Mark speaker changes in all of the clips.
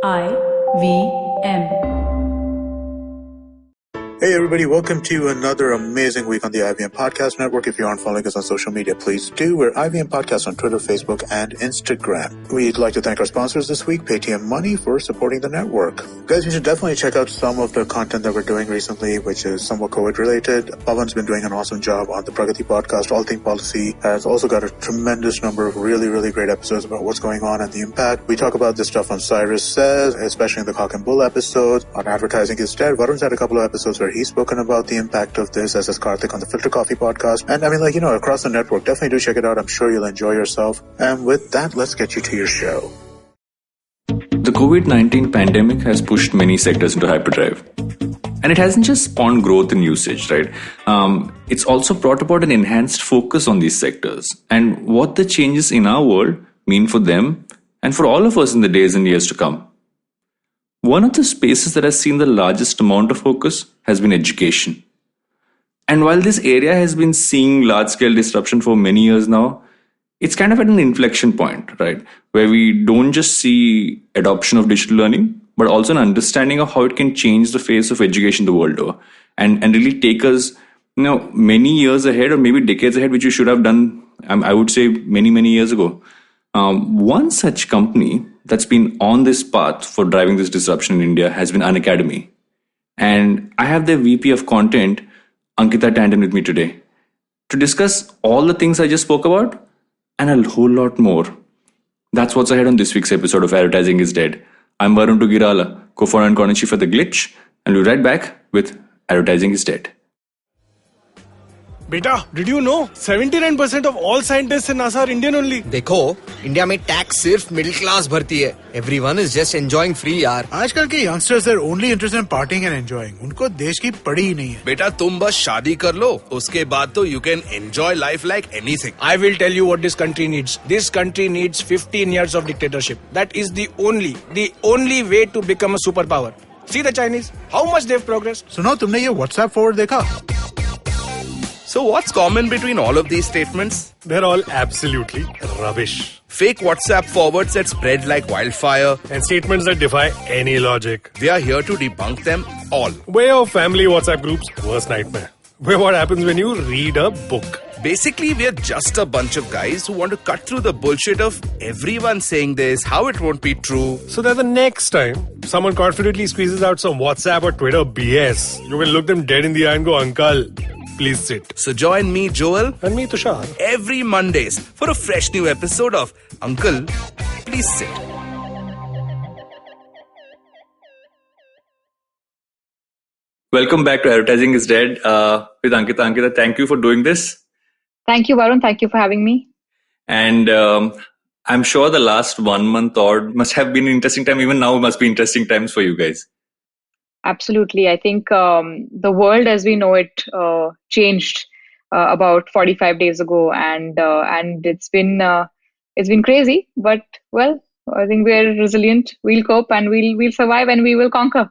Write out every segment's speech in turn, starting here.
Speaker 1: IVM.
Speaker 2: Hey everybody, welcome to another amazing week on the IVM Podcast Network. If you aren't following us on social media, please do. We're IVM Podcast on Twitter, Facebook, and Instagram. We'd like to thank our sponsors this week, Paytm Money, for supporting the network. Guys, you should definitely check out some of the content that we're doing recently, which is somewhat COVID-related. Pavan's been doing an awesome job on the Pragati Podcast. All Thing Policy has also got a tremendous number of really great episodes about what's going on and the impact. We talk about this stuff on Cyrus Says, especially in the Cock and Bull episode. On Advertising Instead, Varun's had a couple of episodes where he's spoken about the impact of this, as is Karthik on the Filter Coffee podcast. And across the network, definitely do check it out. I'm sure you'll enjoy yourself. And with that, let's get you to your show.
Speaker 3: The COVID-19 pandemic has pushed many sectors into hyperdrive. And it hasn't just spawned growth in usage, right? It's also brought about an enhanced focus on these sectors and what the changes in our world mean for them and for all of us in the days and years to come. One of the spaces that has seen the largest amount of focus has been education. And while this area has been seeing large-scale disruption for many years now, it's kind of at an inflection point, right? Where we don't just see adoption of digital learning, but also an understanding of how it can change the face of education the world over and really take us, many years ahead or maybe decades ahead, which we should have done, I would say, many years ago. One such company that's been on this path for driving this disruption in India has been Unacademy. And I have the VP of Content, Ankita Tandon, with me today to discuss all the things I just spoke about and a whole lot more. That's what's ahead on this week's episode of Advertising is Dead. I'm Varun Tugirala, co-founder and corner chief at The Glitch, and we'll be right back with Advertising is Dead.
Speaker 4: Beta, did you know 79% of all scientists in NASA are Indian only?
Speaker 5: देखो, India में tax सिर्फ middle class भरती है. Everyone is just enjoying free यार.
Speaker 6: आजकल के youngsters are only interested in partying and enjoying. उनको देश की पड़ी ही नहीं है.
Speaker 7: बेटा तुम बस शादी कर लो, उसके बाद तो you can enjoy life like anything.
Speaker 4: I will tell you what this country needs. This country needs 15 years of dictatorship. That is the only way to become a superpower. See the Chinese, how much they've progressed.
Speaker 6: सुनो, तुमने ये WhatsApp forward देखा?
Speaker 7: So what's common between all of these statements?
Speaker 4: They're all absolutely rubbish.
Speaker 7: Fake WhatsApp forwards that spread like wildfire.
Speaker 4: And statements that defy any logic.
Speaker 7: We are here to debunk them all.
Speaker 4: Way of family WhatsApp groups, worst nightmare. Where what happens when you read a book.
Speaker 7: Basically, we're just a bunch of guys who want to cut through the bullshit of everyone saying this, how it won't be true.
Speaker 4: So that the next time someone confidently squeezes out some WhatsApp or Twitter BS, you can look them dead in the eye and go, Uncle, please sit.
Speaker 7: So join me, Joel,
Speaker 4: and me, Tushar,
Speaker 7: every Mondays for a fresh new episode of Uncle, Please Sit.
Speaker 3: Welcome back to Advertising is Dead with Ankita. Ankita, thank you for doing this.
Speaker 8: Thank you, Varun. Thank you for having me.
Speaker 3: And I'm sure the last 1 month or must have been an interesting time. Even now must be interesting times for you guys.
Speaker 8: Absolutely. I think the world as we know it changed about 45 days ago, and it's been crazy. But well, I think we're resilient. We'll cope and we'll survive and we will conquer.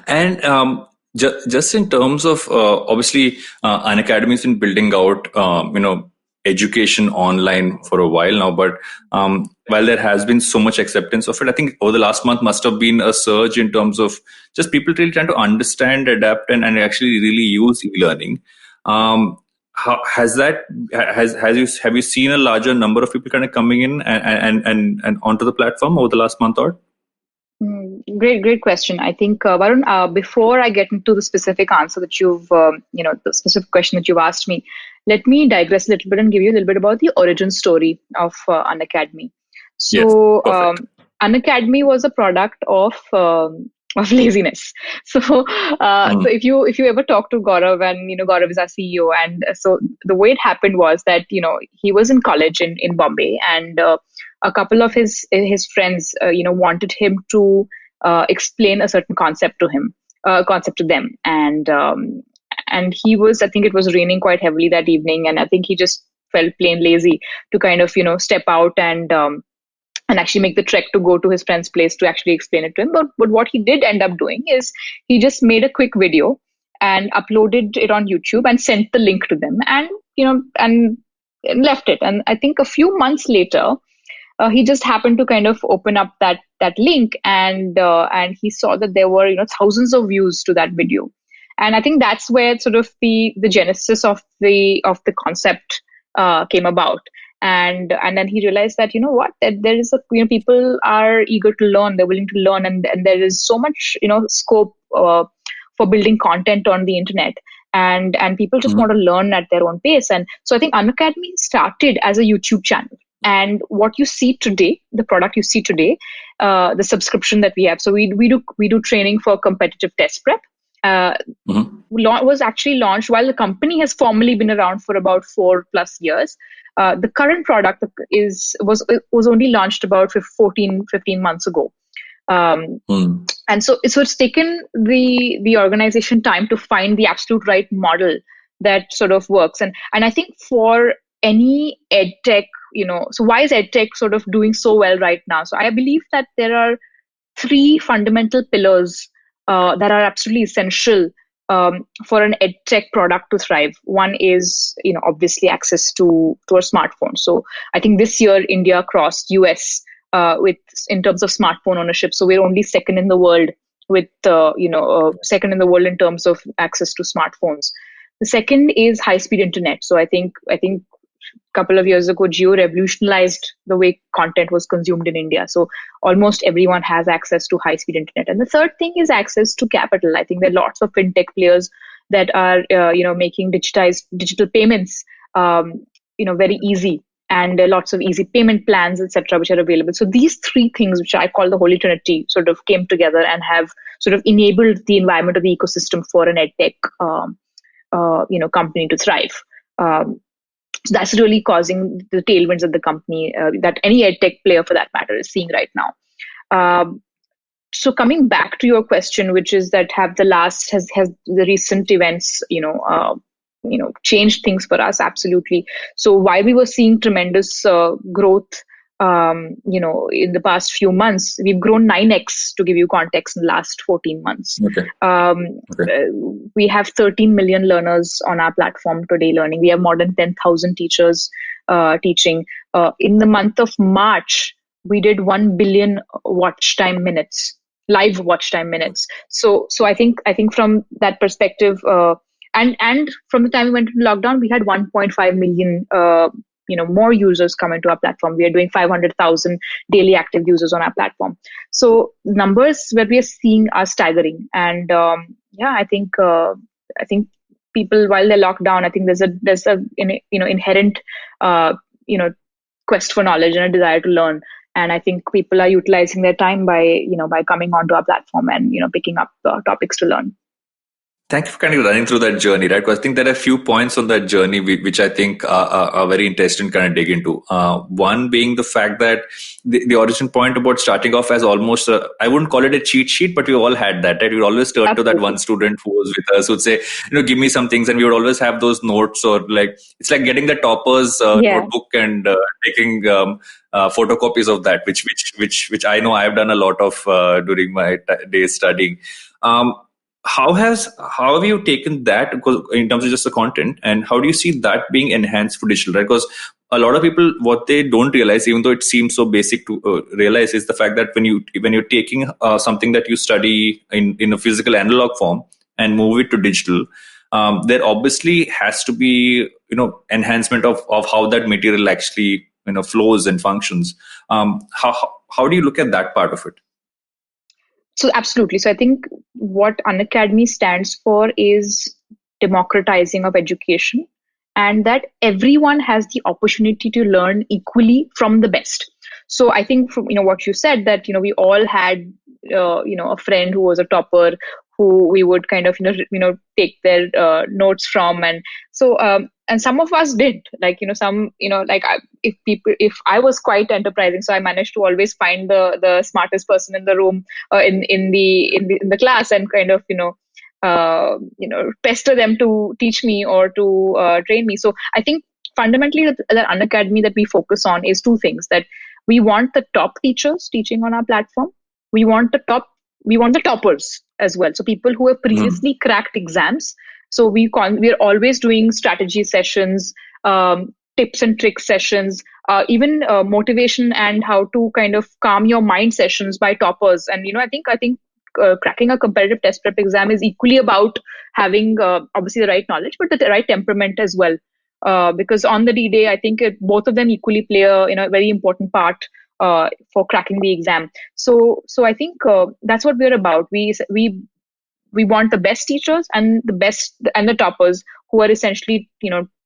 Speaker 3: And just in terms of obviously, Unacademy has been building out education online for a while now, but while there has been so much acceptance of it, I think over the last month must have been a surge in terms of just people really trying to understand, adapt, and actually really use e-learning. Have you seen a larger number of people kind of coming in and onto the platform over the last month or?
Speaker 8: Great question. I think, Varun, before I get into the specific answer that you've, the specific question that you've asked me, let me digress a little bit and give you a little bit about the origin story of Unacademy. So, yes, Unacademy was a product of laziness. So, so if you ever talk to Gaurav, and Gaurav is our CEO, and so the way it happened was that he was in college in Bombay, and a couple of his friends wanted him to explain a certain concept to them, and he was, I think it was raining quite heavily that evening, and I think he just felt plain lazy to kind of step out and actually make the trek to go to his friend's place to actually explain it to him. But what he did end up doing is he just made a quick video and uploaded it on YouTube and sent the link to them, and left it. And I think a few months later, he just happened to kind of open up that link, and he saw that there were thousands of views to that video. And I think that's where sort of the genesis of the concept came about. And then he realized that that there is people are eager to learn, they're willing to learn, and there is so much scope for building content on the internet, and people just want to learn at their own pace. And so I think Unacademy started as a YouTube channel. And what you see today, the product you see today, the subscription that we have. So we do training for competitive test prep. Was actually launched while the company has formally been around for about 4+ years. The current product was only launched about 15 months ago. And so it's taken the organization time to find the absolute right model that sort of works. And I think for any ed tech, so why is ed tech sort of doing so well right now? So I believe that there are 3 fundamental pillars that are absolutely essential for an ed tech product to thrive. One is, obviously access to a smartphone. So I think this year India crossed US in terms of smartphone ownership. So we're only second in the world with second in the world in terms of access to smartphones. The second is high-speed internet. So I think a couple of years ago, Jio revolutionized the way content was consumed in India. So almost everyone has access to high-speed internet. And the third thing is access to capital. I think there are lots of fintech players that are, making digital payments, very easy, and lots of easy payment plans, etc., which are available. So these 3 things, which I call the Holy Trinity, sort of came together and have sort of enabled the environment of the ecosystem for an ed tech, company to thrive. So that's really causing the tailwinds of the company that any ed tech player, for that matter, is seeing right now. So coming back to your question, which is that has the recent events, changed things for us? Absolutely. So while we were seeing tremendous growth, in the past few months, we've grown 9x, to give you context, in the last 14 months. Okay. We have 13 million learners on our platform today learning. We have more than 10,000 teachers teaching. In the month of March, we did 1 billion live watch time minutes. So I think from that perspective, and from the time we went into lockdown, we had 1.5 million more users come into our platform. We are doing 500,000 daily active users on our platform. So numbers that we are seeing are staggering. And I think people, while they're locked down, I think there's a inherent quest for knowledge and a desire to learn. And I think people are utilizing their time by coming onto our platform and picking up topics to learn.
Speaker 3: Thank you for kind of running through that journey, right? Because I think there are a few points on that journey which I think are very interesting to kind of dig into. One being the fact that the origin point about starting off as almost I wouldn't call it a cheat sheet, but we all had that, right? We would always turn to that one student who was with us, who would say, give me some things, and we would always have those notes, or it's like getting the topper's notebook and taking photocopies of that, which I know I've done a lot of during my days studying. How have you taken that in terms of just the content, and how do you see that being enhanced for digital, right? Because a lot of people, what they don't realize, even though it seems so basic to realize, is the fact that when you're taking something that you study in a physical analog form and move it to digital, there obviously has to be enhancement of how that material actually flows and functions. How do you look at that part of it?
Speaker 8: So absolutely. So I think what Unacademy stands for is democratizing of education, and that everyone has the opportunity to learn equally from the best. So I think from what you said, that we all had a friend who was a topper, who we would kind of take their notes from, and so and some of us did, if I was quite enterprising, so I managed to always find the smartest person in the room, in the class, and kind of pester them to teach me or to train me. So I think fundamentally the Unacademy that we focus on is 2 things: that we want the top teachers teaching on our platform. We want the toppers as well. So people who have previously cracked exams. So we're always doing strategy sessions, tips and tricks sessions, even motivation and how to kind of calm your mind sessions by toppers. And I think cracking a competitive test prep exam is equally about having obviously the right knowledge, but the right temperament as well. Because on the D-Day, I think both of them equally play a very important part for cracking the exam. So I think that's what we're about. We want the best teachers and the toppers who are essentially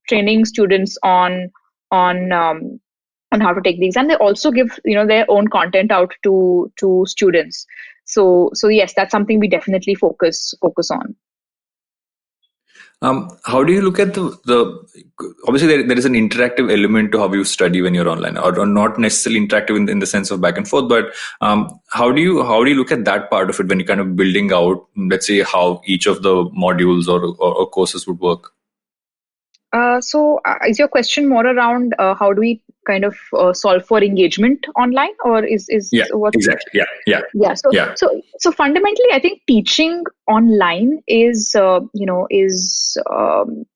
Speaker 8: training students on how to take the exam. They also give their own content out to students. So yes, that's something we definitely focus on.
Speaker 3: How do you look at the obviously there is an interactive element to how you study when you're online, or not necessarily interactive in the sense of back and forth, but how do you look at that part of it when you're kind of building out, let's say, how each of the modules or courses would work?
Speaker 8: So is your question more around how do we kind of solve for engagement online, or is what
Speaker 3: exactly yeah
Speaker 8: so fundamentally I think teaching online is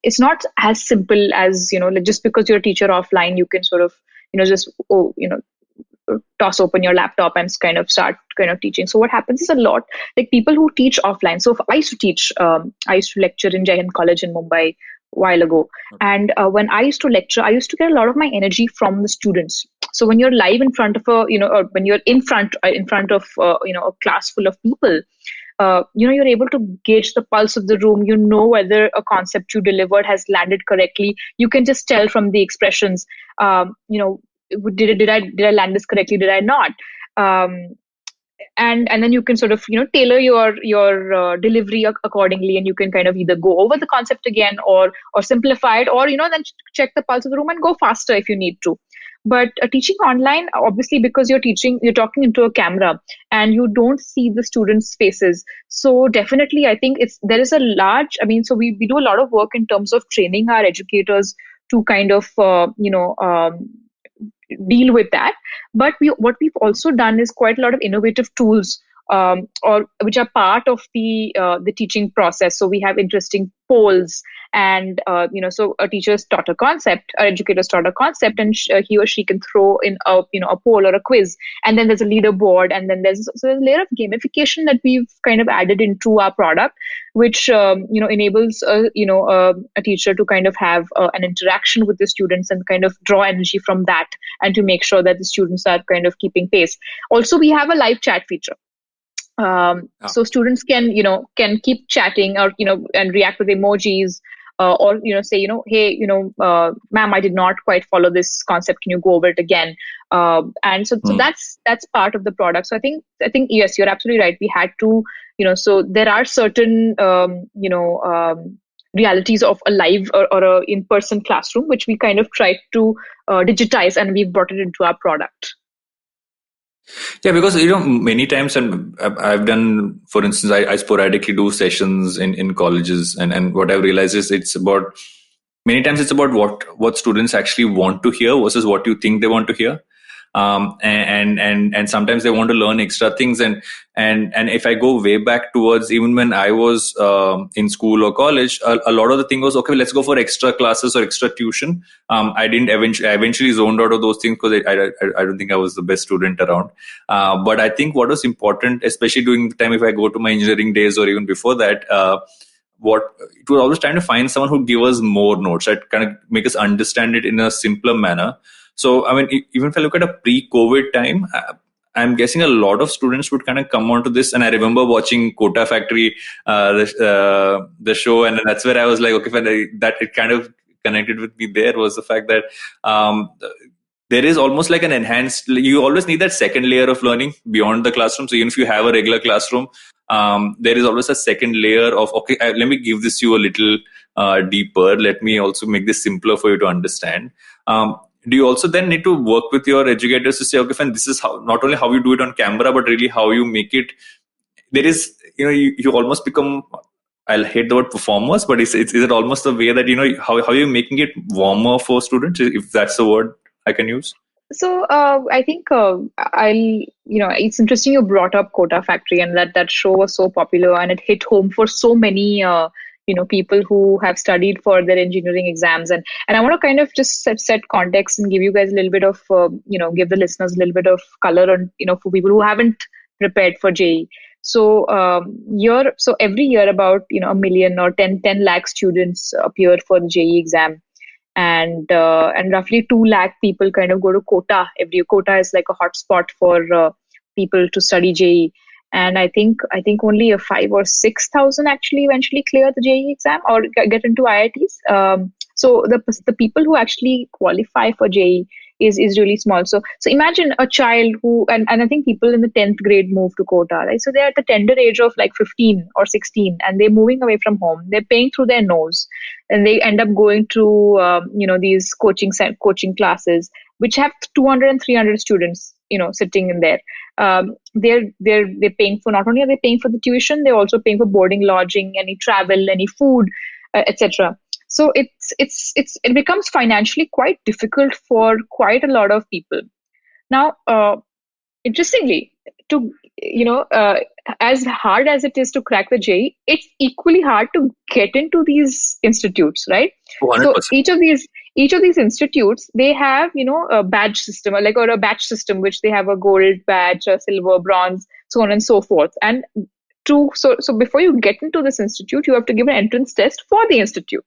Speaker 8: it's not as simple as just because you're a teacher offline you can sort of just toss open your laptop and kind of start kind of teaching. So what happens is a lot like people who teach offline. So if I used to teach, I used to lecture in Jai Hind College in Mumbai while ago. And when I used to lecture, I used to get a lot of my energy from the students. So when you're live in front of or when you're in front of a class full of people, you're able to gauge the pulse of the room. You know whether a concept you delivered has landed correctly. You can just tell from the expressions. Did I land this correctly? Did I not? And then you can sort of tailor your delivery accordingly, and you can kind of either go over the concept again or simplify it, or then check the pulse of the room and go faster if you need to. But teaching online, obviously, because you're talking into a camera and you don't see the students' faces. So definitely, I think there is a large. I mean, so we do a lot of work in terms of training our educators to kind of deal with that. But what we've also done is quite a lot of innovative tools, or which are part of the teaching process. So we have interesting polls, and so a teacher's taught a concept, our educators taught a concept, and he or she can throw in a poll or a quiz, and then there's a leaderboard, and then there's a layer of gamification that we've kind of added into our product, which enables a teacher to kind of have an interaction with the students and kind of draw energy from that, and to make sure that the students are kind of keeping pace. Also, we have a live chat feature. So students can keep chatting, or and react with emojis, or say hey ma'am, I did not quite follow this concept, can you go over it again? And so that's part of the product. So I think yes, you're absolutely right. We had to so there are certain realities of a live or a in-person classroom which we kind of tried to digitize, and we've brought it into our product.
Speaker 3: Yeah, because many times, and I've done, for instance, I sporadically do sessions in colleges, and what I've realized is many times it's about what students actually want to hear versus what you think they want to hear. And sometimes they want to learn extra things, and if I go way back towards even when I was in school or college, a lot of the thing was, okay, let's go for extra classes or extra tuition. I eventually zoned out of those things because I don't think I was the best student around. But I think what was important, especially during the time if I go to my engineering days or even before that, it was always trying to find someone who give us more notes, that kind of make us understand it in a simpler manner. So, I mean, even if I look at a pre-COVID time, I'm guessing a lot of students would kind of come onto this. And I remember watching Kota Factory, the show, and that's where I was like, okay, that it kind of connected with me there was the fact that there is almost like an enhanced, you always need that second layer of learning beyond the classroom. So even if you have a regular classroom, there is always a second layer of, okay, let me give this you a little deeper. Let me also make this simpler for you to understand. Do you also then need to work with your educators to say, okay, fine, this is how, not only how you do it on camera, but really how you make it. There is, you almost become, I'll hate the word performers, but is it almost the way that, how you're making it warmer for students, if that's the word I can use?
Speaker 8: So I think it's interesting you brought up Kota Factory, and that show was so popular and it hit home for so many people who have studied for their engineering exams. And I want to kind of just set context and give you guys a little bit of, give the listeners a little bit of color on, for people who haven't prepared for JEE. So every year about, 1 million or 10 lakh students appear for the JEE exam. And roughly 2 lakh people kind of go to Kota. Kota is like a hotspot for people to study JEE. And I think only a 5,000 or 6,000 actually eventually clear the JEE exam or get into IITs. So the people who actually qualify for JEE is really small. So imagine a child who, and I think people in the 10th grade move to Kota, right? So they're at the tender age of like 15 or 16 and they're moving away from home. They're paying through their nose and they end up going to, these coaching classes, which have 200 and 300 students, sitting in there. They're paying for, not only are they paying for the tuition, they're also paying for boarding, lodging, any travel, any food, etc. So it becomes financially quite difficult for quite a lot of people. Now, interestingly, as hard as it is to crack the JEE, it's equally hard to get into these institutes, right?
Speaker 3: 100%.
Speaker 8: So each of these institutes, they have, a badge system or a batch system, which they have a gold badge, a silver, bronze, so on and so forth. And so before you get into this institute, you have to give an entrance test for the institute.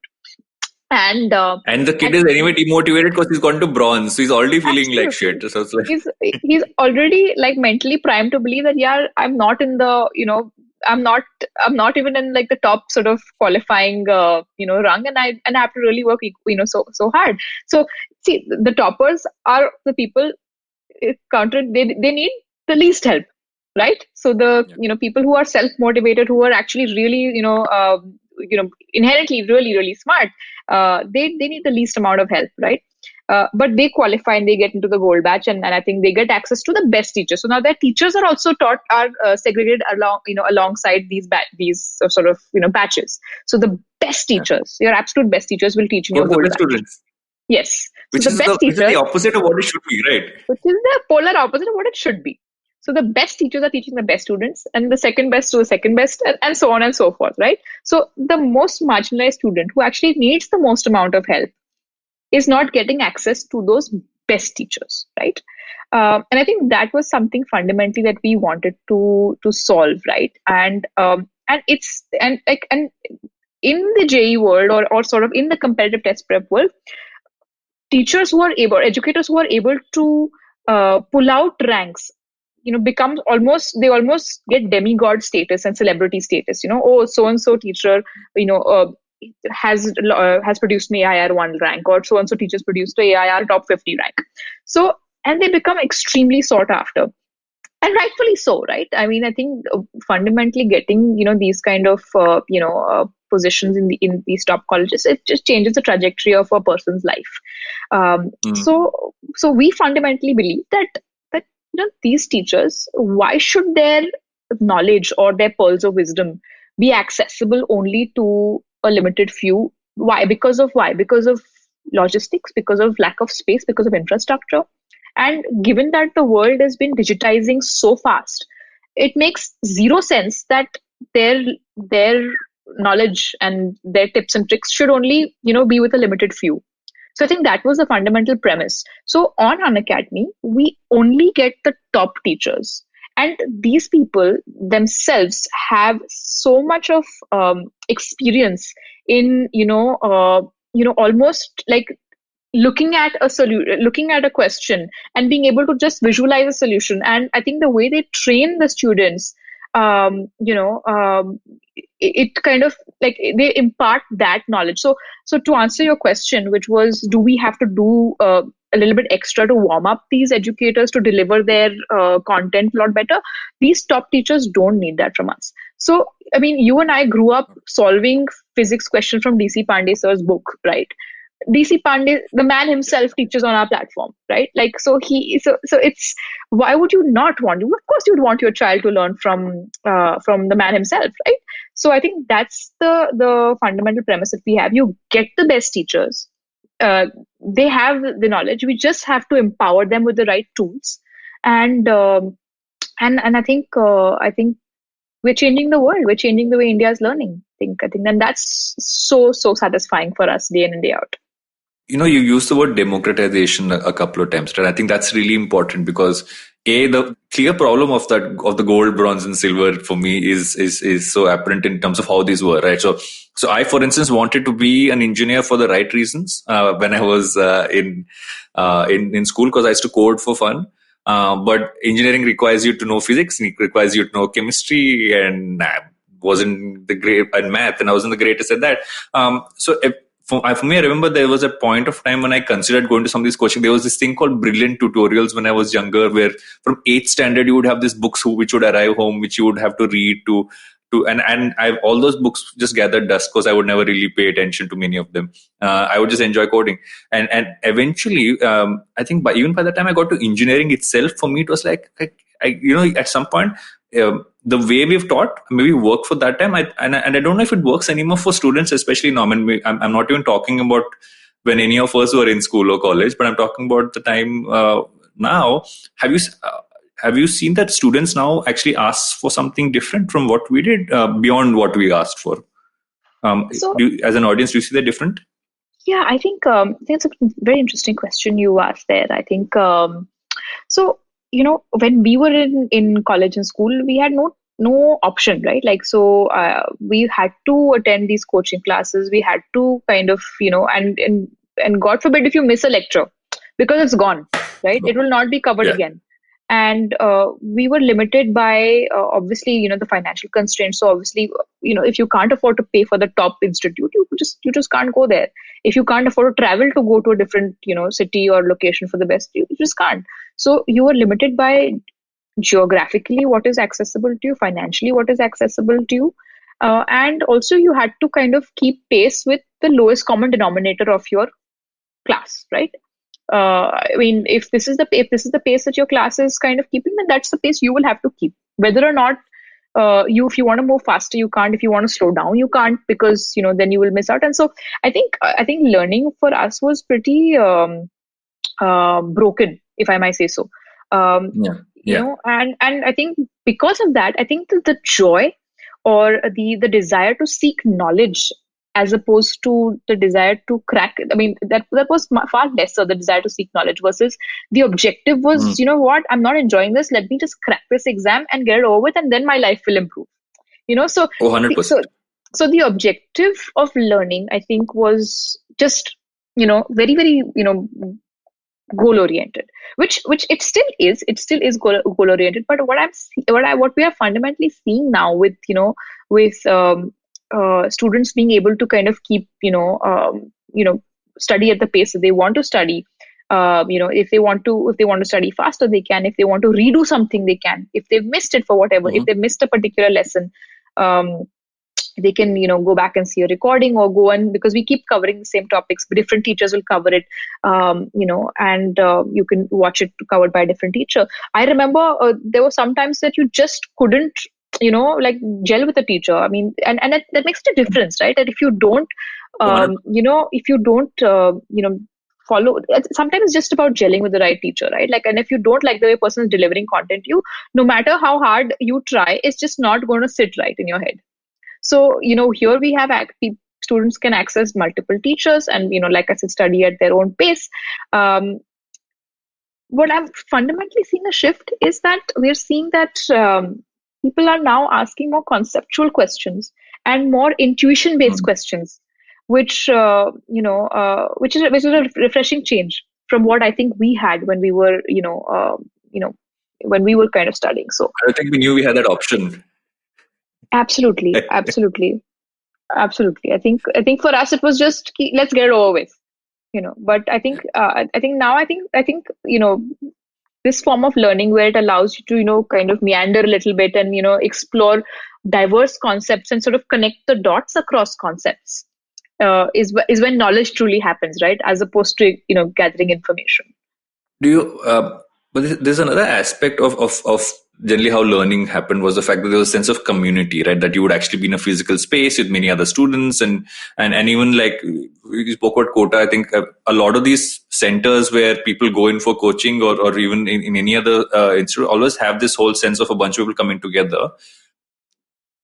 Speaker 8: And
Speaker 3: the kid is anyway demotivated because he's gone to bronze, so he's already feeling like shit. So it's like
Speaker 8: he's already like mentally primed to believe that I'm not in the I'm not even in like the top sort of qualifying rung, and I have to really work so hard. So see, the toppers are the people they need the least help, right? So the people who are self-motivated, who are actually really inherently really, really smart, they need the least amount of help, right? But they qualify and they get into the gold batch, and I think they get access to the best teachers. So now their teachers are also segregated alongside these sort of batches. So the best teachers, your absolute best teachers, will teach in your gold batch.
Speaker 3: Students.
Speaker 8: Yes,
Speaker 3: which
Speaker 8: so
Speaker 3: is the opposite of what it should be, right?
Speaker 8: Which is the polar opposite of what it should be. So the best teachers are teaching the best students, and the second best to the second best, and so on and so forth, right? So the most marginalized student who actually needs the most amount of help is not getting access to those best teachers, right? And I think that was something fundamentally that we wanted to solve, right? And in the JEE world, or sort of in the competitive test prep world, educators who are able to pull out ranks, becomes almost get demigod status and celebrity status. So and so teacher, has produced me AIR 1 rank, or so and so teachers produced a AIR top 50 rank. So, and they become extremely sought after, and rightfully so, right? I mean, I think fundamentally getting these kind of positions in these top colleges, it just changes the trajectory of a person's life. So we fundamentally believe that these teachers, why should their knowledge or their pearls of wisdom be accessible only to a limited few? Why? Because of logistics, because of lack of space, because of infrastructure. And given that the world has been digitizing so fast, it makes zero sense that their knowledge and their tips and tricks should only be with a limited few. So I think that was the fundamental premise. So on Unacademy, we only get the top teachers. And these people themselves have so much of experience in, almost like looking at a question and being able to just visualize a solution. And I think the way they train the students, it kind of like they impart that knowledge. So to answer your question, which was, do we have to do a little bit extra to warm up these educators to deliver their content a lot better? These top teachers don't need that from us. So, I mean, you and I grew up solving physics questions from DC Pandey sir's book, right? DC Pandey, the man himself, teaches on our platform, right? Like, so it's, why would you not want to? Of course, you'd want your child to learn from the man himself, right? So I think that's the fundamental premise that we have. You get the best teachers. They have the knowledge. We just have to empower them with the right tools. And I think we're changing the world. We're changing the way India is learning. I think then that's so satisfying for us day in and day out.
Speaker 3: You used the word democratization a couple of times, right? I think that's really important because the clear problem of the gold, bronze, and silver for me is so apparent in terms of how these were, right? So I, for instance, wanted to be an engineer for the right reasons when I was in school, because I used to code for fun. But engineering requires you to know physics, it requires you to know chemistry, and I wasn't the great at math, and I wasn't the greatest at that. For me, I remember there was a point of time when I considered going to some of these coaching. There was this thing called Brilliant Tutorials when I was younger, where from 8th standard, you would have these books which would arrive home, which you would have to read and all those books just gathered dust because I would never really pay attention to many of them. I would just enjoy coding. And eventually, I think even by the time I got to engineering itself, for me, it was like at some point, the way we've taught maybe worked for that time. And I don't know if it works anymore for students, especially now. I'm not even talking about when any of us were in school or college, but I'm talking about the time now. Have you seen that students now actually ask for something different from what we did beyond what we asked for? As an audience, do you see that different?
Speaker 8: Yeah, I think that's a very interesting question you asked there. I think so. When we were in college and school, we had no option, right? Like, so we had to attend these coaching classes. We had to kind of, and God forbid if you miss a lecture because it's gone, right? It will not be covered again. And we were limited by obviously, the financial constraints. So obviously, if you can't afford to pay for the top institute, you just can't go there. If you can't afford to travel to go to a different, city or location for the best, you just can't. So you were limited by geographically what is accessible to you, financially what is accessible to you, and also you had to kind of keep pace with the lowest common denominator of your class, right? If this is the pace that your class is kind of keeping, then that's the pace you will have to keep. Whether or not if you want to move faster, you can't. If you want to slow down, you can't, because then you will miss out. And so I think learning for us was pretty broken, if I might say so. And I think because of that, I think that the joy or the desire to seek knowledge as opposed to the desire to crack, that was far lesser, the desire to seek knowledge, versus the objective was, I'm not enjoying this, let me just crack this exam and get it over with, and then my life will improve. So
Speaker 3: 100%.
Speaker 8: So the objective of learning, I think, was just, very, very, goal oriented, which it still is. It still is goal oriented. But what we are fundamentally seeing now with students being able to kind of keep study at the pace that they want to study. If they want to study faster, they can. If they want to redo something, they can. If they've missed it for whatever, if they missed a particular lesson, they can go back and see a recording or go on, because we keep covering the same topics, but different teachers will cover it, and you can watch it covered by a different teacher. I remember there were some times that you just couldn't gel with a teacher. And that makes a difference, right? That if you don't follow, sometimes it's just about gelling with the right teacher, right? And if you don't like the way a person is delivering content to you, no matter how hard you try, it's just not going to sit right in your head. So, here we have students can access multiple teachers and, like I said, study at their own pace. What I'm fundamentally seeing a shift is that we're seeing that people are now asking more conceptual questions and more intuition-based questions, which is a refreshing change from what I think we had when we were, when we were kind of studying. So
Speaker 3: I think we knew we had that option.
Speaker 8: Absolutely. I think for us it was just let's get it over with, But I think this form of learning where it allows you to kind of meander a little bit and explore diverse concepts and sort of connect the dots across concepts is when knowledge truly happens, right? As opposed to gathering information.
Speaker 3: Do you? But there's another aspect of generally how learning happened was the fact that there was a sense of community, right? That you would actually be in a physical space with many other students, and even like we spoke about Kota. I think a lot of these centers where people go in for coaching or even in any other institute always have this whole sense of a bunch of people coming together.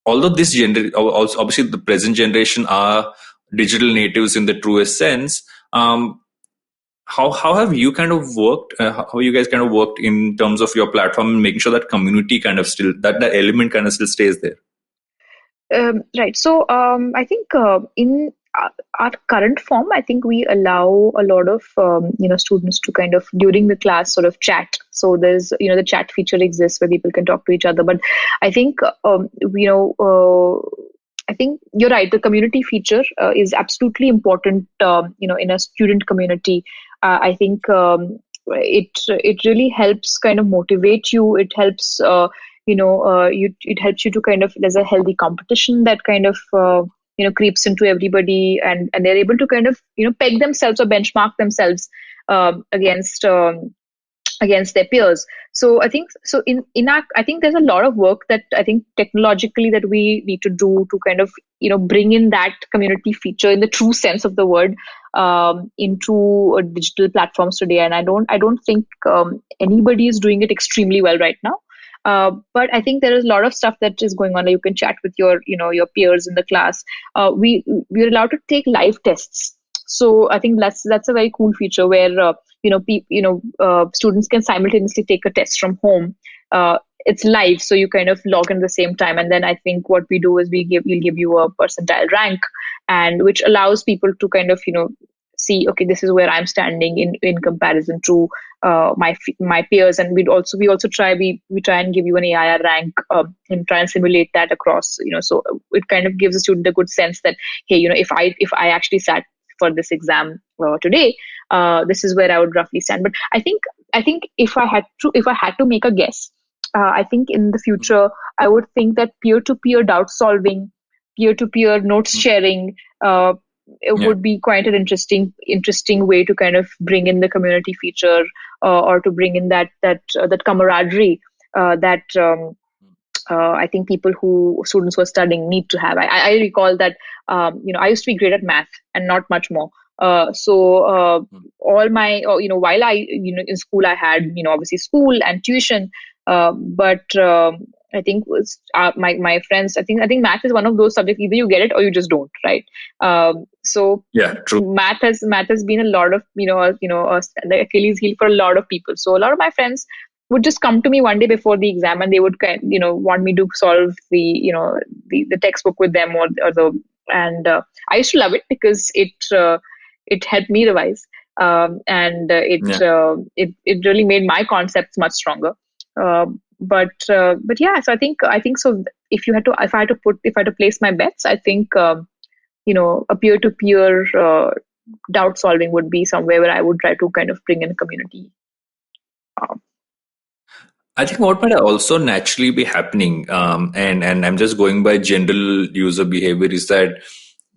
Speaker 3: although obviously the present generation are digital natives in the truest sense, how have you kind of worked? How you guys kind of worked in terms of your platform and making sure that community kind of still that element kind of still stays there?
Speaker 8: Right. So I think in our current form, I think we allow a lot of students to kind of during the class sort of chat. So there's the chat feature exists where people can talk to each other. But I think I think you're right. The community feature is absolutely important. In a student community, I think it really helps kind of motivate you. It helps. It helps you to kind of, there's a healthy competition that kind of creeps into everybody, and they're able to kind of peg themselves or benchmark themselves against their peers. So I think I think there's a lot of work that I think technologically that we need to do to kind of bring in that community feature in the true sense of the word into digital platforms today. And I don't think anybody is doing it extremely well right now. But I think there is a lot of stuff that is going on. You can chat with your peers in the class. We're allowed to take live tests. So I think that's a very cool feature where students can simultaneously take a test from home. It's live, so you kind of log in at the same time, and then I think what we do is we'll give you a percentile rank, and which allows people to kind of see, okay, this is where I'm standing in comparison to my peers. And we also try and give you an AIR rank and try and simulate that across, so it kind of gives a student a good sense that, hey, if I actually sat for this exam today, this is where I would roughly stand. But I think if I had to make a guess, I think in the future I would think that peer-to-peer doubt solving, peer-to-peer notes sharing, it would be quite an interesting way to kind of bring in the community feature, or to bring in that camaraderie that I think students who are studying need to have. I recall that I used to be great at math and not much more. All my while I in school I had obviously school and tuition, but I think was my friends. I think math is one of those subjects, either you get it or you just don't, right? So
Speaker 3: yeah, true.
Speaker 8: Math has been a lot of the Achilles heel for a lot of people. So a lot of my friends would just come to me one day before the exam, and they would want me to solve the textbook with them, and I used to love it because it helped me revise, and it really made my concepts much stronger. But yeah, so I think so. If I had to place my bets, I think a peer-to-peer doubt solving would be somewhere where I would try to kind of bring in a community.
Speaker 3: I think what might also naturally be happening, and I'm just going by general user behavior, is that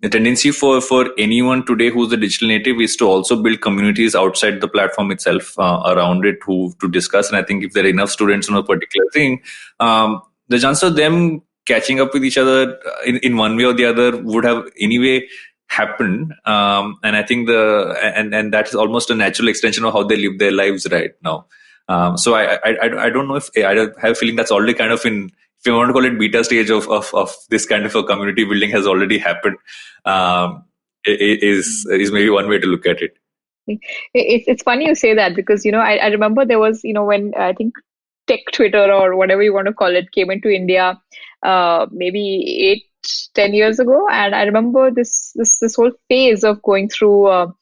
Speaker 3: the tendency for anyone today who's a digital native is to also build communities outside the platform itself around it to discuss. And I think if there are enough students on a particular thing, the chance of them catching up with each other in one way or the other would have anyway happened. And I think and that is almost a natural extension of how they live their lives right now. So I don't know if I have a feeling that's already kind of in, if you want to call it beta stage of this kind of a community building has already happened, is maybe one way to look at it.
Speaker 8: It's funny you say that, because I remember there was when I think tech Twitter or whatever you want to call it came into India maybe 8-10 years ago, and I remember this whole phase of going through.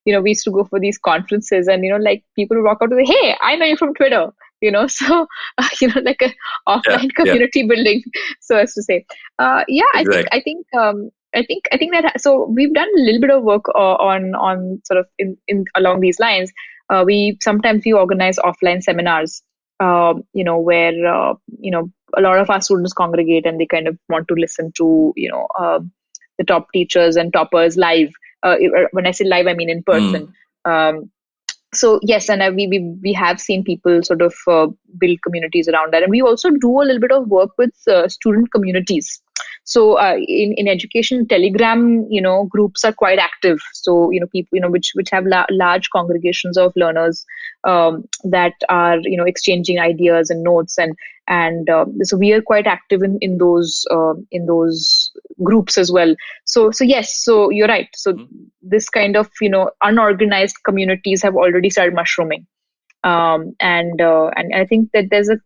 Speaker 8: We used to go for these conferences, and like people would walk out and say, "Hey, I know you from Twitter." So like a offline community building, so as to say. Exactly. I think that, so we've done a little bit of work on sort of in along these lines. We sometimes organize offline seminars, where a lot of our students congregate and they kind of want to listen to the top teachers and toppers live. When I say live, I mean in person. So yes, and we have seen people sort of build communities around that, and we also do a little bit of work with student communities. So in education, Telegram, groups are quite active. So people, which have large congregations of learners that are exchanging ideas and notes, and so we are quite active in those groups as well. So yes, so you're right. So this kind of unorganized communities have already started mushrooming, and I think that there's a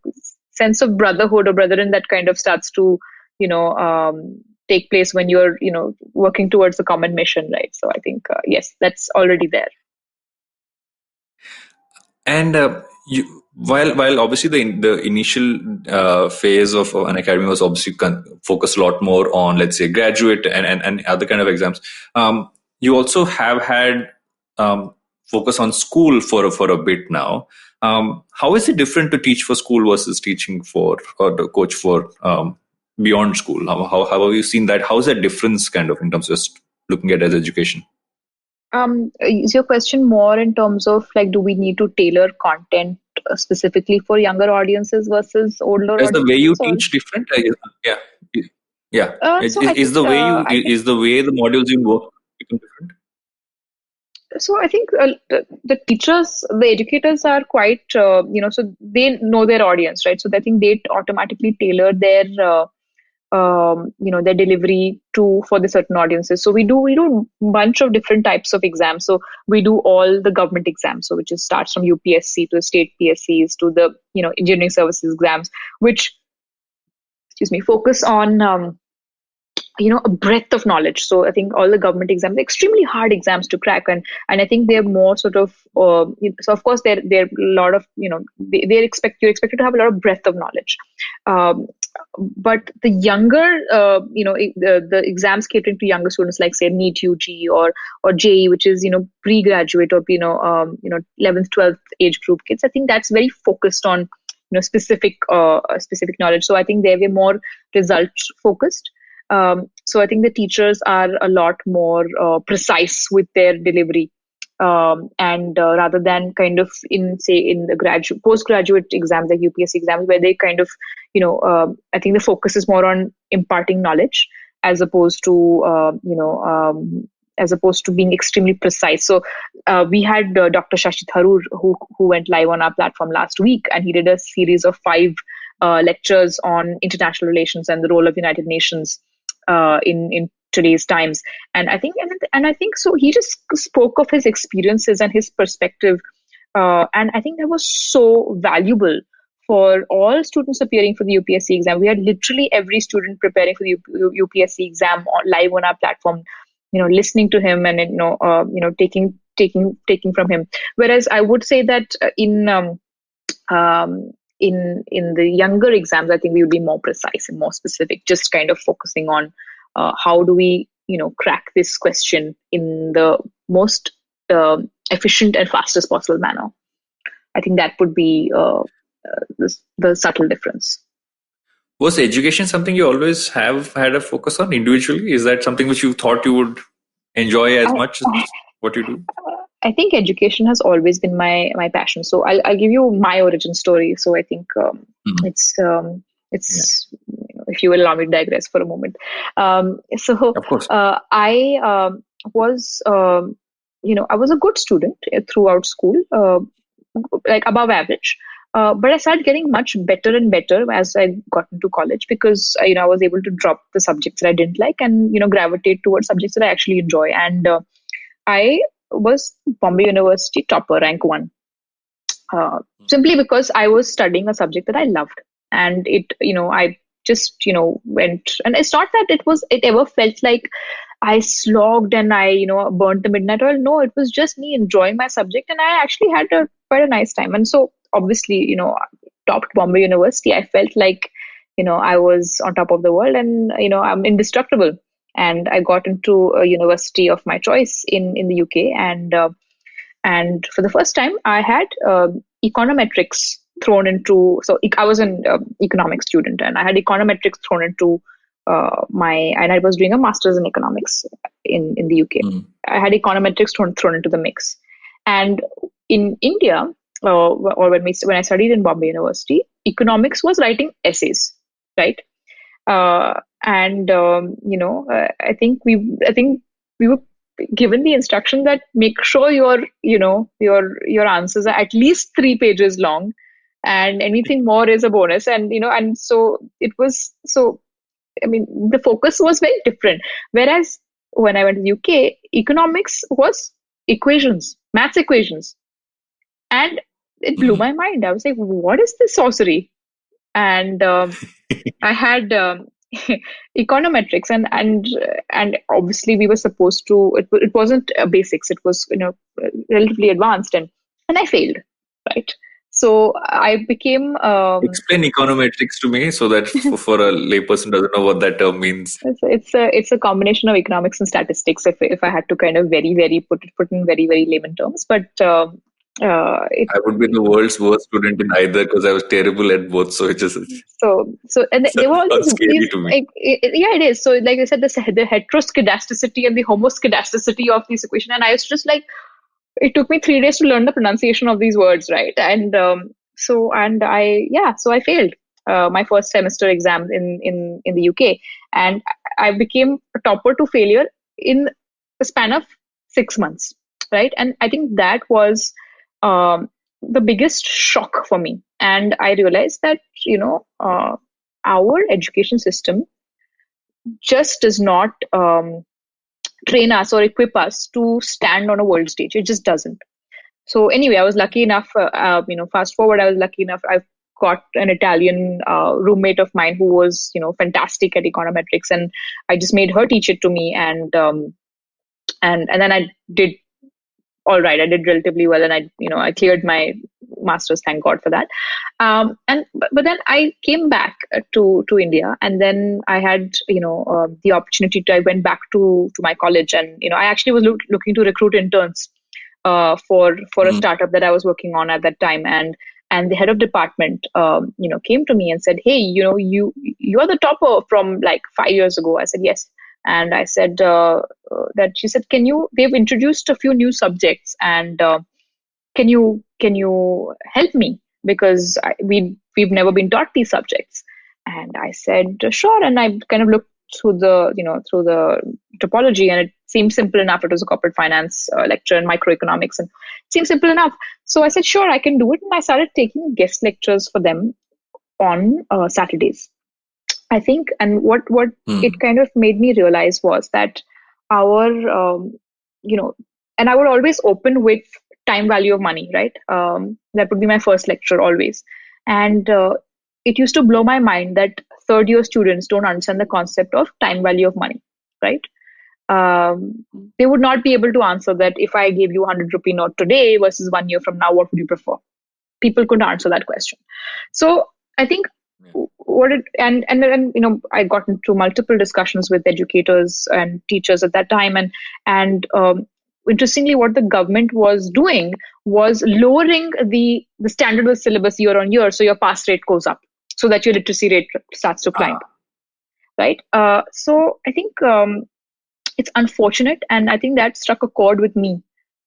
Speaker 8: sense of brotherhood or brethren that kind of starts to take place when you're working towards a common mission, right? So I think yes, that's already there.
Speaker 3: And while obviously the initial phase of an academy was obviously focused a lot more on, let's say, graduate and other kind of exams, you also have had focus on school for a bit now. How is it different to teach for school versus teaching for or to coach for beyond school? How have you seen that? How is that difference kind of in terms of just looking at it as education?
Speaker 8: Is your question more in terms of like, do we need to tailor content specifically for younger audiences versus older
Speaker 3: Is
Speaker 8: audiences?
Speaker 3: The way you teach different? Yeah. Is the way the modules you work different?
Speaker 8: So I think the teachers, the educators are quite, so they know their audience, right? So I think they automatically tailor their their delivery for the certain audiences. So we do a bunch of different types of exams. So we do all the government exams, so which starts from UPSC to the state PSCs to the engineering services exams, which focus on a breadth of knowledge. So I think all the government exams are extremely hard exams to crack, and I think they're more sort of so of course they're a lot of you're expected to have a lot of breadth of knowledge. But the younger, the exams catering to younger students, like say NEET UG or JEE, which is pre-graduate or 11th 12th age group kids, I think that's very focused on specific knowledge. So I think they were more result focused. So I think the teachers are a lot more precise with their delivery. And rather than kind of in the postgraduate exams like UPSC exams, where they kind of I think the focus is more on imparting knowledge as opposed to being extremely precise. So we had Dr. Shashi Tharoor who went live on our platform last week, and he did a series of 5 lectures on international relations and the role of United Nations in today's times. And I think so he just spoke of his experiences and his perspective, and I think that was so valuable for all students appearing for the UPSC exam. We had literally every student preparing for the UPSC exam live on our platform, listening to him and taking from him. Whereas I would say that in the younger exams, I think we would be more precise and more specific, just kind of focusing on how do we crack this question in the most efficient and fastest possible manner. I think that would be the subtle difference.
Speaker 3: Was education something you always have had a focus on individually? Is that something which you thought you would enjoy as much as what you do?
Speaker 8: I think education has always been my passion. So I'll give you my origin story. So I think it's if you will allow me to digress for a moment. So
Speaker 3: of course.
Speaker 8: I was I was a good student throughout school, like above average. But I started getting much better and better as I got into college, because I was able to drop the subjects that I didn't like and gravitate towards subjects that I actually enjoy. And I was Bombay University topper, rank 1, simply because I was studying a subject that I loved, and I just went. And it's not that it ever felt like I slogged and I burnt the midnight oil. No, it was just me enjoying my subject, and I actually had quite a nice time. And so obviously topped Bombay University. I felt like I was on top of the world, and I'm indestructible. And I got into a university of my choice in the UK, and for the first time I had econometrics thrown into. So I was an economics student, and I had econometrics thrown into and I was doing a master's in economics in the UK. I had econometrics thrown into the mix. And in India, or when I studied in Bombay University, economics was writing essays, right? and I think we were given the instruction that make sure your answers are at least 3 pages long, and anything more is a bonus. And so it was so. I mean, the focus was very different. Whereas when I went to the UK, economics was equations, maths equations, and it blew my mind. I was like, "What is this sorcery?" And I had econometrics, and obviously we were supposed to. It wasn't basics. It was relatively advanced, and I failed, right? So I became.
Speaker 3: Explain econometrics to me so that for a layperson doesn't know what that term means.
Speaker 8: It's a combination of economics and statistics. If I had to kind of very put in very layman terms, but
Speaker 3: I would be the world's worst student in either because I was terrible at both. So it just
Speaker 8: and they were all
Speaker 3: sounds scary
Speaker 8: these
Speaker 3: to me.
Speaker 8: like yeah, it is. So like I said, the heteroskedasticity and the homoskedasticity of this equation, and I was just like, it took me 3 days to learn the pronunciation of these words, right? And so I failed my first semester exam in the UK, and I became a topper to failure in a span of 6 months, right? And I think that was the biggest shock for me, and I realized that our education system just does not train us or equip us to stand on a world stage. It just doesn't. So anyway, I was lucky enough. Fast forward, I was lucky enough. I got an Italian roommate of mine who was fantastic at econometrics, and I just made her teach it to me, and then I did all right. I did relatively well, and I cleared my masters. Thank God for that. But then I came back to India, and then I had the opportunity to. I went back to my college, and I actually was looking to recruit interns for a startup that I was working on at that time, and the head of department came to me and said, "Hey, you're the topper from like 5 years ago." I said yes. And I said that she said, they've introduced a few new subjects, and can you help me, because we've never been taught these subjects. And I said sure, and I kind of looked through the topology, and it seemed simple enough. It was a corporate finance lecture in microeconomics, and it seemed simple enough. So I said sure, I can do it, and I started taking guest lectures for them on Saturdays. I think, and what it kind of made me realize was that our, and I would always open with time value of money, right? That would be my first lecture always. And it used to blow my mind that third year students don't understand the concept of time value of money, right? They would not be able to answer that if I gave you 100 rupee note today versus 1 year from now, what would you prefer? People couldn't answer that question. So I think I got into multiple discussions with educators and teachers at that time, and interestingly, what the government was doing was lowering the standard of the syllabus year on year, so your pass rate goes up, so that your literacy rate starts to climb, right? So I think it's unfortunate, and I think that struck a chord with me.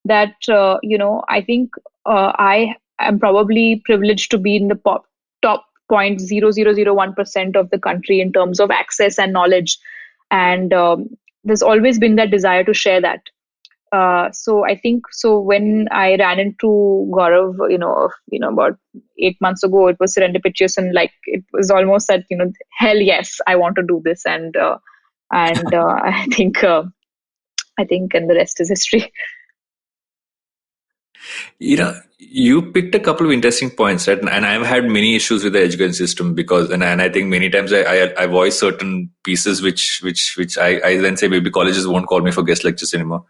Speaker 8: That I think I am probably privileged to be in the top 0.0001% of the country in terms of access and knowledge, and there's always been that desire to share that. So I think when I ran into Gaurav, about 8 months ago, it was serendipitous, and like it was almost that hell yes, I want to do this, and I think and the rest is history.
Speaker 3: You picked a couple of interesting points, right? And I've had many issues with the education system because, and I think many times I voice certain pieces which I then say maybe colleges won't call me for guest lectures anymore.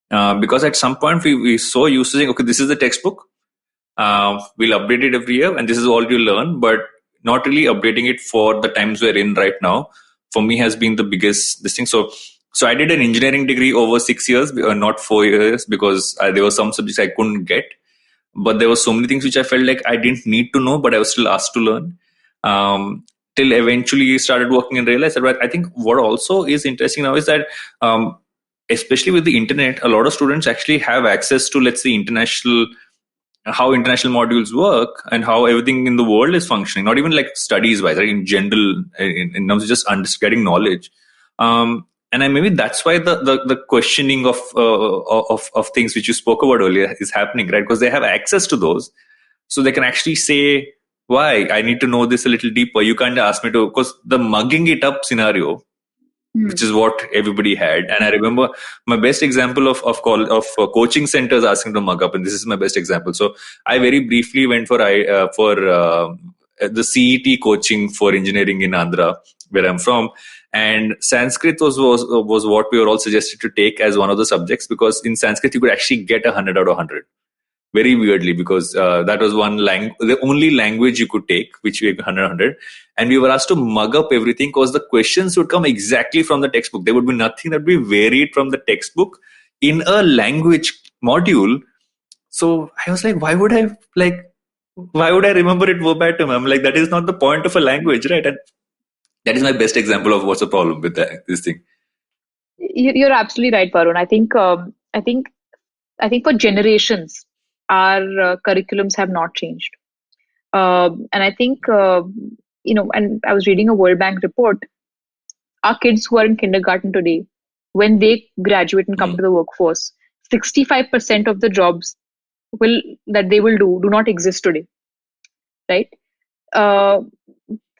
Speaker 3: Because at some point we so used to saying, okay, this is the textbook, we'll update it every year, and this is all you learn, but not really updating it for the times we're in right now, for me has been the biggest thing. So I did an engineering degree over 6 years, not 4 years, because there were some subjects I couldn't get. But there were so many things which I felt like I didn't need to know, but I was still asked to learn. Till eventually started working and realized that I think what also is interesting now is that, especially with the internet, a lot of students actually have access to, let's say, international how international modules work and how everything in the world is functioning, not even like studies wise, right? In general, in terms of just getting knowledge. And maybe that's why the questioning of things which you spoke about earlier is happening, right? Because they have access to those, so they can actually say, why I need to know this a little deeper. You can't ask me to, because the mugging it up scenario, which is what everybody had. And I remember my best example of coaching centers asking to mug up, and this is my best example. So I very briefly went for the CET coaching for engineering in Andhra, where I'm from. And Sanskrit was what we were all suggested to take as one of the subjects, because in Sanskrit you could actually get 100 out of 100. Very weirdly, because that was the only language you could take, which we 100. And we were asked to mug up everything because the questions would come exactly from the textbook. There would be nothing that would be varied from the textbook in a language module. So I was like, why would I remember it verbatim? I'm like, that is not the point of a language, right? And that is my best example of what's the problem with this thing.
Speaker 8: You're absolutely right, Varun. I think for generations, our curriculums have not changed. And I think, and I was reading a World Bank report, our kids who are in kindergarten today, when they graduate and come to the workforce, 65% of the jobs that they will do not exist today, right?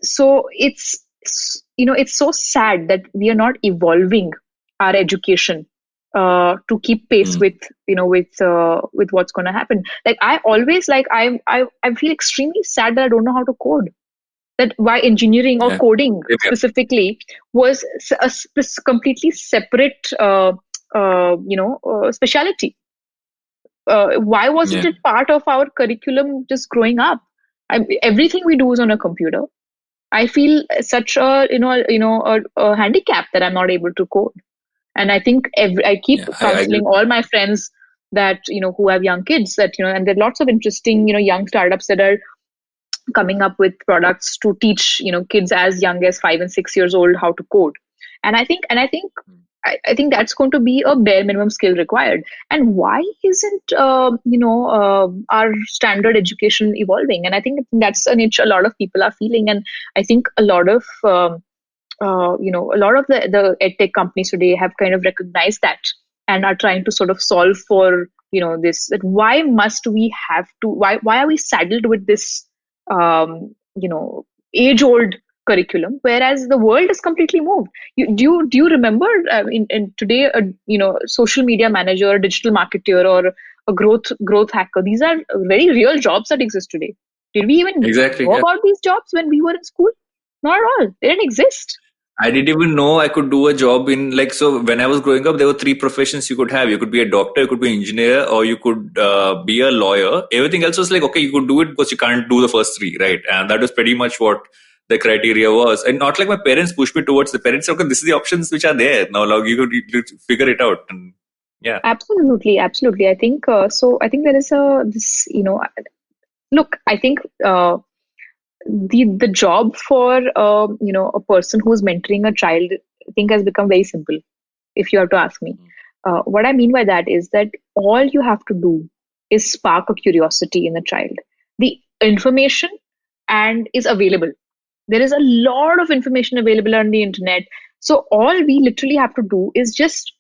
Speaker 8: So it's so sad that we are not evolving our education to keep pace with what's going to happen. Like I always I feel extremely sad that I don't know how to code. That why engineering or coding specifically was a completely separate speciality. Why wasn't it part of our curriculum just growing up? Everything we do is on a computer. I feel such a handicap that I'm not able to code. And I think I keep counseling all my friends that, who have young kids that, and there are lots of interesting, young startups that are coming up with products to teach, kids as young as 5 and 6 years old how to code. And I think that's going to be a bare minimum skill required. And why isn't, our standard education evolving? And I think that's an itch a lot of people are feeling. And I think a lot of, a lot of the edtech companies today have kind of recognized that and are trying to sort of solve for, this, that why must we have to, why are we saddled with this, age-old curriculum, whereas the world has completely moved. Do you remember in today, social media manager, a digital marketer, or a growth hacker? These are very real jobs that exist today. Did we even know about these jobs when we were in school? Not at all. They didn't exist.
Speaker 3: I didn't even know I could do a job in so when I was growing up, there were 3 professions you could have. You could be a doctor, you could be an engineer, or you could be a lawyer. Everything else was like, okay, you could do it, but you can't do the first 3, right? And that was pretty much what the criteria was. And not like my parents pushed me towards the parents. Okay, this is the options which are there. Now you could figure it out. And yeah.
Speaker 8: Absolutely. I think, so I think there is look, I think, the job for a person who's mentoring a child, I think, has become very simple, if you have to ask me. What I mean by that is that all you have to do is spark a curiosity in a child. The information is available. There is a lot of information available on the internet. So all we literally have to do is just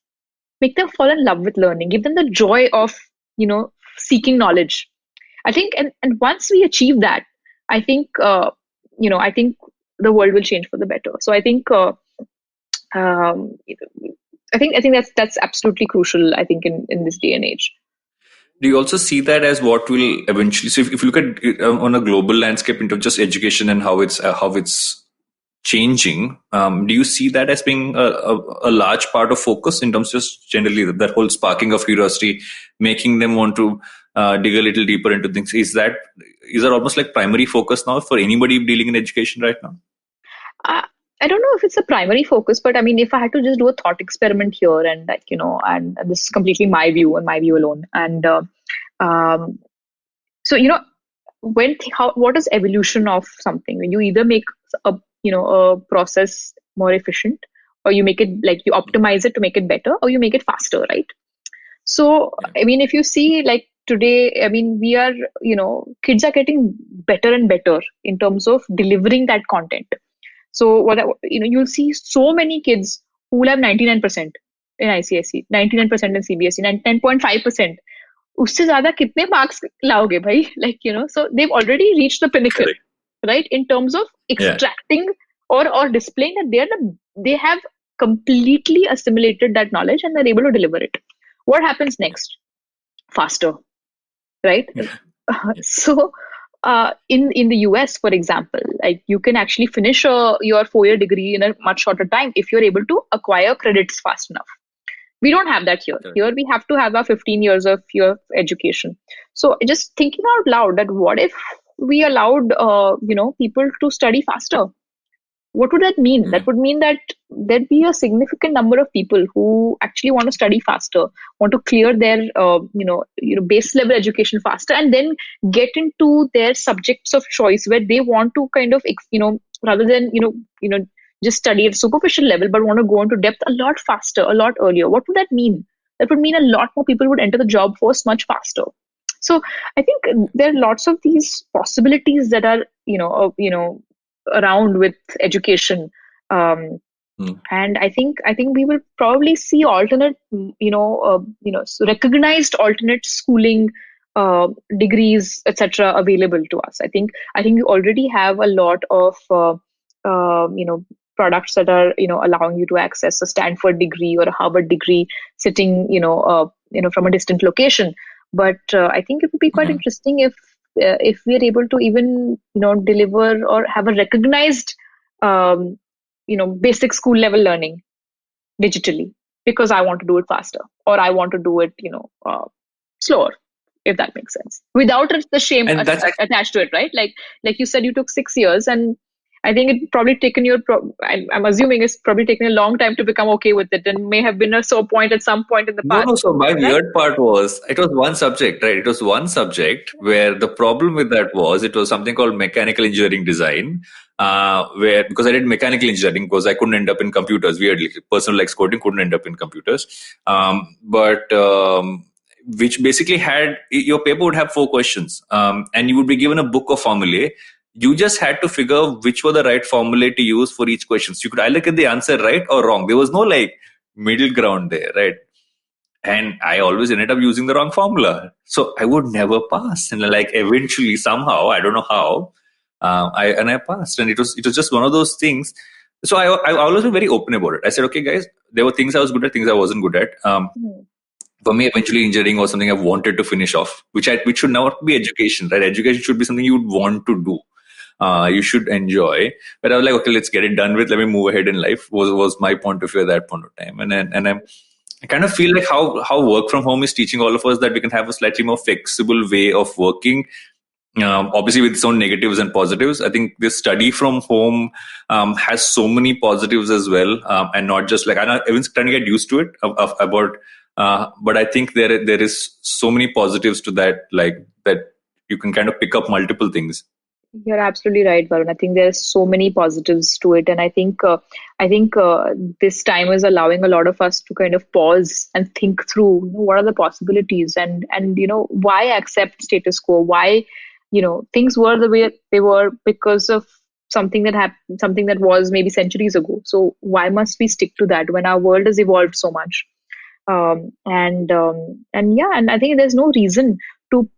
Speaker 8: make them fall in love with learning, give them the joy of seeking knowledge. I think, and once we achieve that, I think, I think the world will change for the better. So I think, I think that's absolutely crucial, I think, in this day and age.
Speaker 3: Do you also see that as what will eventually, so if you look at it on a global landscape into just education and how it's changing, do you see that as being a large part of focus in terms of just generally that whole sparking of curiosity, making them want to dig a little deeper into things? Is that almost like primary focus now for anybody dealing in education right now?
Speaker 8: I don't know if it's a primary focus, but I mean, if I had to just do a thought experiment here, and and this is completely my view and my view alone. And so what is evolution of something? When you either make a process more efficient, or you make it you optimize it to make it better, or you make it faster, right? So I mean, if you see today, I mean, we are, kids are getting better and better in terms of delivering that content. So you'll see so many kids who will have 99% in ICSE, 99% in CBSE, and 10.5%. उससे ज़्यादा कितने marks लाओगे भाई? Like, so they've already reached the pinnacle,
Speaker 3: Correct.
Speaker 8: right? In terms of extracting or displaying that they have completely assimilated that knowledge and they're able to deliver it. What happens next? Faster, right? So in the US, for example, like you can actually finish your 4-year degree in a much shorter time if you're able to acquire credits fast enough. We don't have that here.
Speaker 3: Correct.
Speaker 8: Here we have to have our 15 years of your education. So just thinking out loud that what if we allowed people to study faster? What would that mean? That would mean that there'd be a significant number of people who actually want to study faster, want to clear their base level education faster, and then get into their subjects of choice where they want to kind of rather than just study at a superficial level, but want to go into depth a lot faster, a lot earlier. What would that mean? That would mean a lot more people would enter the job force much faster. So I think there are lots of these possibilities that are around with education, and I think we will probably see alternate, recognized alternate schooling degrees, etc., available to us. I think we already have a lot of products that are allowing you to access a Stanford degree or a Harvard degree sitting from a distant location. But I think it would be quite interesting if we are able to even deliver or have a recognized basic school level learning digitally, because I want to do it faster or I want to do it slower, if that makes sense, without the shame attached to it, right? Like you said, you took 6 years, and I think it probably taken you. I'm assuming it's probably taken a long time to become okay with it, and may have been a sore point at some point in the past.
Speaker 3: No. So my weird part was it was one subject, right? It was one subject where the problem with that was it was something called mechanical engineering design, where because I did mechanical engineering because I couldn't end up in computers. Weirdly, person likes coding, couldn't end up in computers, which basically had your paper would have 4 questions, and you would be given a book of formulae. You just had to figure which were the right formulae to use for each question. So you could either get the answer right or wrong. There was no middle ground there, right? And I always ended up using the wrong formula. So I would never pass. And eventually, somehow, I don't know how, I passed. And it was just one of those things. So I always been very open about it. I said, okay, guys, there were things I was good at, things I wasn't good at. For me, eventually, engineering was something I wanted to finish off, which should not be education, right? Education should be something you would want to do. You should enjoy. But I was like, okay, let's get it done with. Let me move ahead in life. Was my point of view at that point of time. I kind of feel like how work from home is teaching all of us that we can have a slightly more flexible way of working. Obviously, with its own negatives and positives. I think this study from home has so many positives as well, and not just I know everyone's trying to get used to it but I think there is so many positives to that, that you can kind of pick up multiple things.
Speaker 8: You're absolutely right, Varun. I think there's so many positives to it, and I think this time is allowing a lot of us to kind of pause and think through what are the possibilities, and why accept status quo? Why things were the way they were because of something that happened, something that was maybe centuries ago. So why must we stick to that when our world has evolved so much? And I think there's no reason to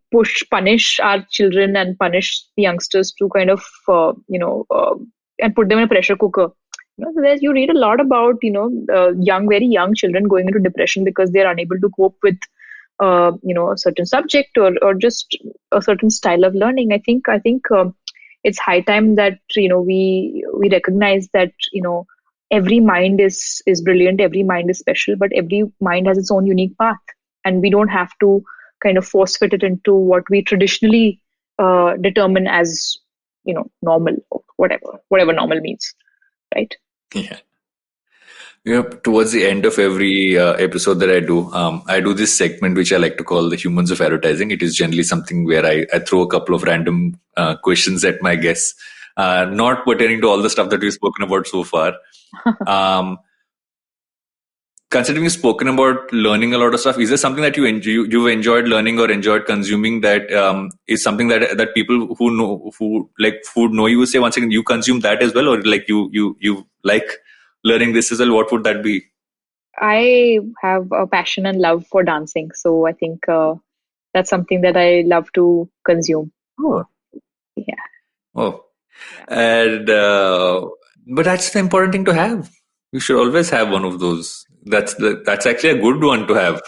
Speaker 8: punish our children and punish the youngsters to kind of and put them in a pressure cooker. You read a lot about very young children going into depression because they're unable to cope with a certain subject or just a certain style of learning. I think it's high time that we recognize that every mind is brilliant, every mind is special, but every mind has its own unique path, and we don't have to kind of force fit it into what we traditionally determine as normal, or whatever normal means, right?
Speaker 3: Yeah. Towards the end of every episode that I do this segment which I like to call the Humans of Advertising. It is generally something where I throw a couple of random questions at my guests, not pertaining to all the stuff that we've spoken about so far. considering you've spoken about learning a lot of stuff, is there something that you've enjoyed learning or enjoyed consuming that is something that people who like food know you say once again you consume that as well, or like you like learning this as well? What would that be?
Speaker 8: I have a passion and love for dancing, so I think that's something that I love to consume.
Speaker 3: Oh,
Speaker 8: Yeah.
Speaker 3: oh, and but that's the important thing to have. You should always have one of those. That's actually a good one to have.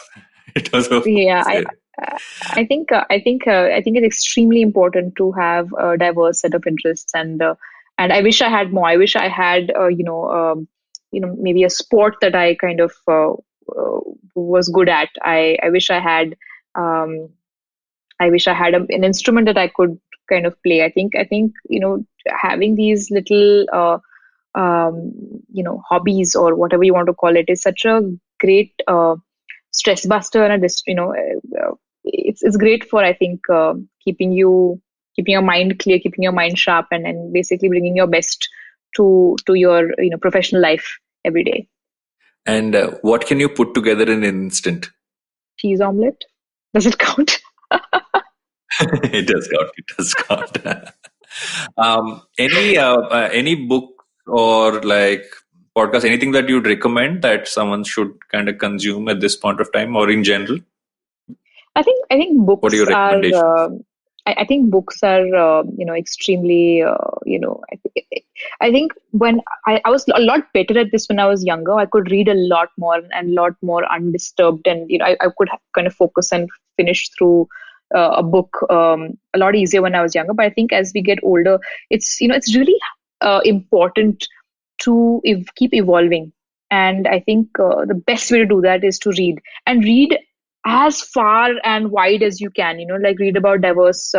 Speaker 3: In terms of
Speaker 8: Yeah, I think it's extremely important to have a diverse set of interests, and I wish I had more. I wish I had maybe a sport that I kind of was good at. I wish I had an instrument that I could kind of play. I think having these little hobbies or whatever you want to call it is such a great stress buster, and it's great for, I think, keeping your mind clear, keeping your mind sharp, and basically bringing your best to your professional life every day.
Speaker 3: And what can you put together in an instant?
Speaker 8: Cheese omelette, does it count?
Speaker 3: It does count. Any book or like podcast, anything that you'd recommend that someone should kind of consume at this point of time, or in general?
Speaker 8: I think books
Speaker 3: What are your recommendations?
Speaker 8: I think books are extremely I think when I was a lot better at this when I was younger. I could read a lot more and a lot more undisturbed, and I could kind of focus and finish through a book a lot easier when I was younger. But I think as we get older, it's really important to keep evolving, and I think the best way to do that is to read as far and wide as you can. Like read about diverse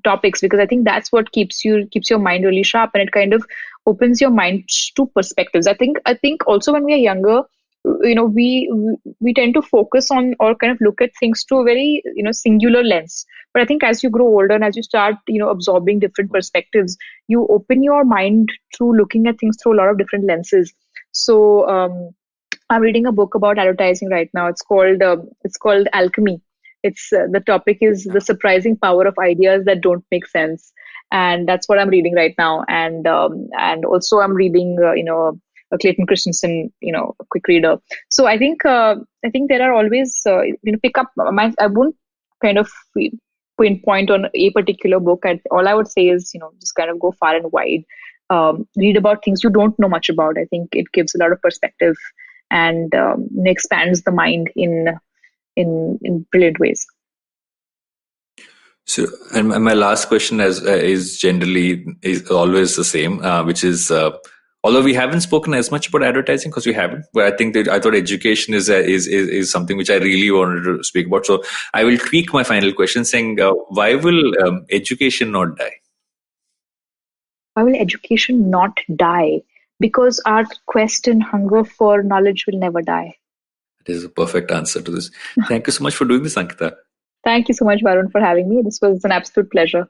Speaker 8: topics, because I think that's what keeps your mind really sharp, and it kind of opens your mind to perspectives. I think also when we are younger, we tend to focus on or kind of look at things to a very singular lens. But I think as you grow older and as you start absorbing different perspectives, you open your mind through looking at things through a lot of different lenses. So I'm reading a book about advertising right now. It's called Alchemy. It's the topic is the surprising power of ideas that don't make sense, and that's what I'm reading right now. And also I'm reading a Clayton Christensen, a quick reader. So I think there are always pick up. I won't kind of pinpoint on a particular book. All I would say is just kind of go far and wide. Read about things you don't know much about. I think it gives a lot of perspective and expands the mind in brilliant ways.
Speaker 3: So, and my last question is always the same, which is, although we haven't spoken as much about advertising because we haven't, but I thought education is something which I really wanted to speak about. So I will tweak my final question saying, why will education not die?
Speaker 8: Why will education not die? Because our quest and hunger for knowledge will never die.
Speaker 3: That is a perfect answer to this. Thank you so much for doing this, Ankita.
Speaker 8: Thank you so much, Varun, for having me. This was an absolute pleasure.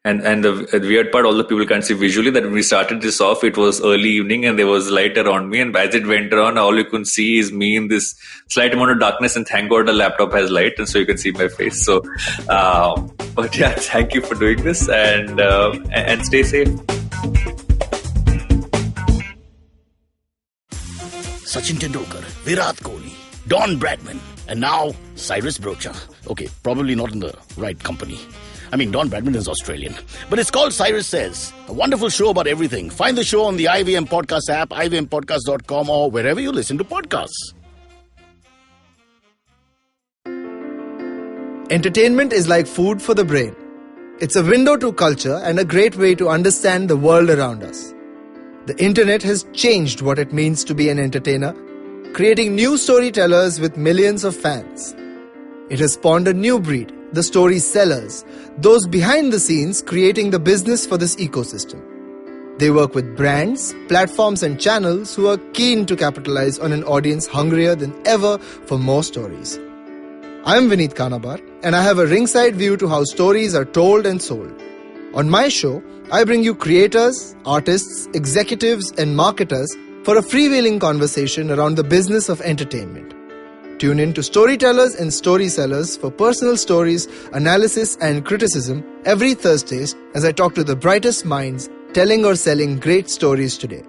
Speaker 3: And the weird part, all the people can't see visually, that when we started this off, it was early evening and there was light around me. And as it went on, all you could see is me in this slight amount of darkness. And thank God the laptop has light, and so you can see my face. So, but yeah, thank you for doing this, and stay safe.
Speaker 1: Sachin Tendulkar, Virat Kohli, Don Bradman, and now Cyrus Brocha. Okay, probably not in the right company. I mean, Don Bradman is Australian. But it's called Cyrus Says, a wonderful show about everything. Find the show on the IVM Podcast app, ivmpodcast.com, or wherever you listen to podcasts.
Speaker 9: Entertainment is like food for the brain. It's a window to culture and a great way to understand the world around us. The internet has changed what it means to be an entertainer, creating new storytellers with millions of fans. It has spawned a new breed, the story sellers, those behind the scenes creating the business for this ecosystem. They work with brands, platforms and channels who are keen to capitalize on an audience hungrier than ever for more stories. I'm Vineet Kanabar, and I have a ringside view to how stories are told and sold. On my show, I bring you creators, artists, executives and marketers for a freewheeling conversation around the business of entertainment. Tune in to Storytellers and Storysellers for personal stories, analysis and criticism every Thursdays as I talk to the brightest minds telling or selling great stories today.